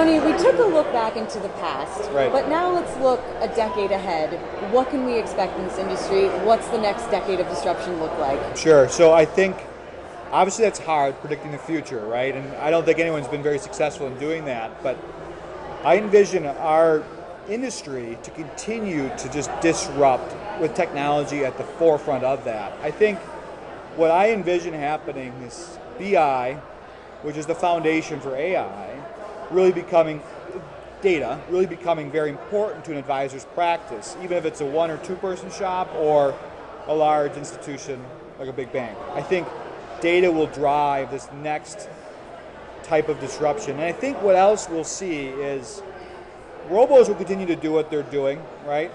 Tony, we took a look back into the past, Right. but now let's look a decade ahead. What can we expect in this industry? What's the next decade of disruption look like? Sure. So I think, obviously that's hard, predicting the future, right? And I don't think anyone's been very successful in doing that, but I envision our industry to continue to just disrupt with technology at the forefront of that. I think what I envision happening is BI, which is the foundation for AI, really becoming data, really becoming very important to an advisor's practice, even if it's a 1 or 2 person shop or a large institution like a big bank. I think data will drive this next type of disruption. And I think what else we'll see is robos will continue to do what they're doing, right?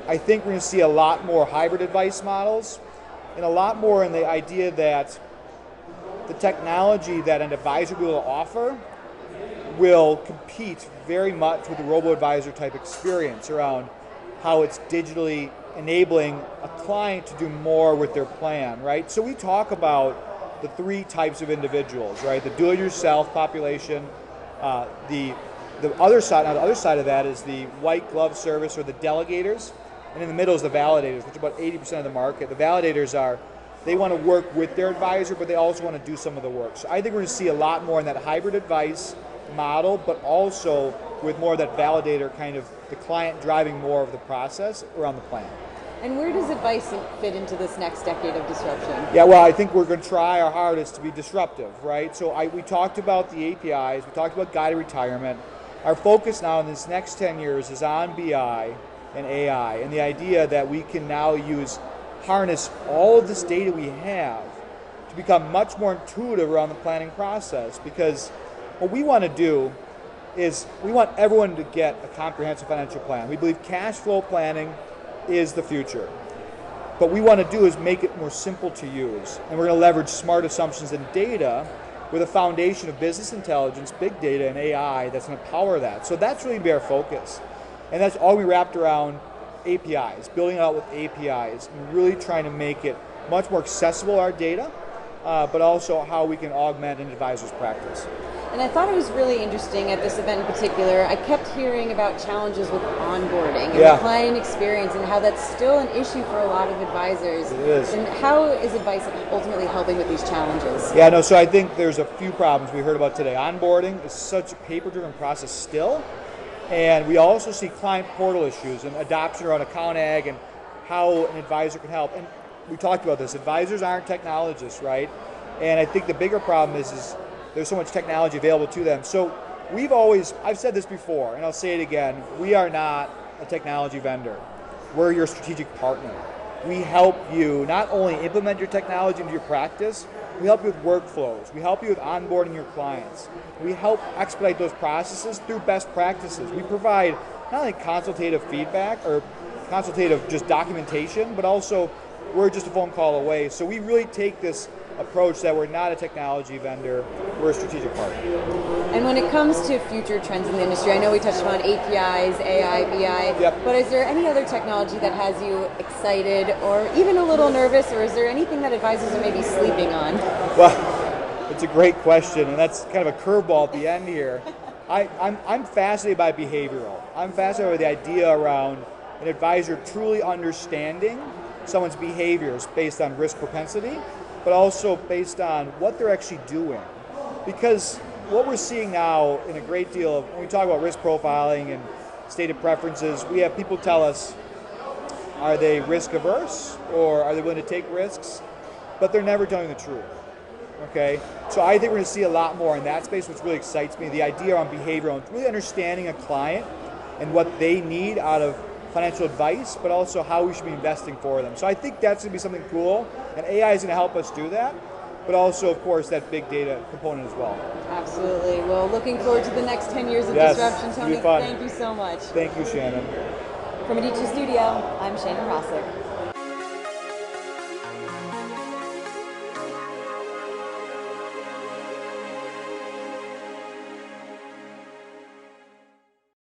I think we're going to see a lot more hybrid advice models and a lot more in the idea that the technology that an advisor will offer will compete very much with the robo-advisor type experience around how it's digitally enabling a client to do more with their plan, right? So we talk about the 3 types of individuals, right? The do-it-yourself population, the other side, on the other side of that is the white glove service or the delegators, and in the middle is the validators, which is about 80% of the market. The validators are, they want to work with their advisor, but they also want to do some of the work. So I think we're going to see a lot more in that hybrid advice model, but also with more of that validator kind of the client driving more of the process around the plan. And where does advice fit into this next decade of disruption? Yeah, well, I think we're going to try our hardest to be disruptive, right? So we talked about the APIs, we talked about guided retirement. Our focus now in this next 10 years is on BI and AI, and the idea that we can now harness all of this data we have to become much more intuitive around the planning process, because what we want to do is we want everyone to get a comprehensive financial plan. We believe cash flow planning is the future. What we want to do is make it more simple to use, and we're going to leverage smart assumptions and data with a foundation of business intelligence, big data, and AI that's going to power that. So that's really be our focus. And that's all we wrapped around APIs, building it out with APIs, and really trying to make it much more accessible, our data, but also how we can augment an advisor's practice. And I thought it was really interesting at this event in particular. I kept hearing about challenges with onboarding and the client experience and how that's still an issue for a lot of advisors. It is. And how is advice ultimately helping with these challenges? Yeah, no, so I think there's a few problems we heard about today. Onboarding is such a paper-driven process still, and we also see client portal issues and adoption around account ag and how an advisor can help. And we talked about this. Advisors aren't technologists, right? And I think the bigger problem is there's so much technology available to them. So I've said this before, and I'll say it again, we are not a technology vendor. We're your strategic partner. We help you not only implement your technology into your practice, we help you with workflows. We help you with onboarding your clients. We help expedite those processes through best practices. We provide not only consultative feedback or consultative just documentation, but also we're just a phone call away. So we really take this approach that we're not a technology vendor, we're a strategic partner. And when it comes to future trends in the industry, I know we touched on APIs, AI, BI, but is there any other technology that has you excited or even a little nervous, or is there anything that advisors are maybe sleeping on? Well, it's a great question, and that's kind of a curveball at the end here. I'm fascinated by behavioral. I'm fascinated by the idea around an advisor truly understanding someone's behaviors based on risk propensity, but also based on what they're actually doing. Because what we're seeing now in a great deal of, when we talk about risk profiling and stated preferences, we have people tell us, are they risk averse or are they willing to take risks? But they're never telling the truth, okay? So I think we're gonna see a lot more in that space, which really excites me, the idea on behavioral, and really understanding a client and what they need out of financial advice, but also how we should be investing for them. So I think that's going to be something cool, and AI is going to help us do that, but also, of course, that big data component as well. Absolutely. Well, looking forward to the next 10 years of disruption, Tony. Thank you so much. Thank you, Shannon. From Medici Studio, I'm Shannon Rosic.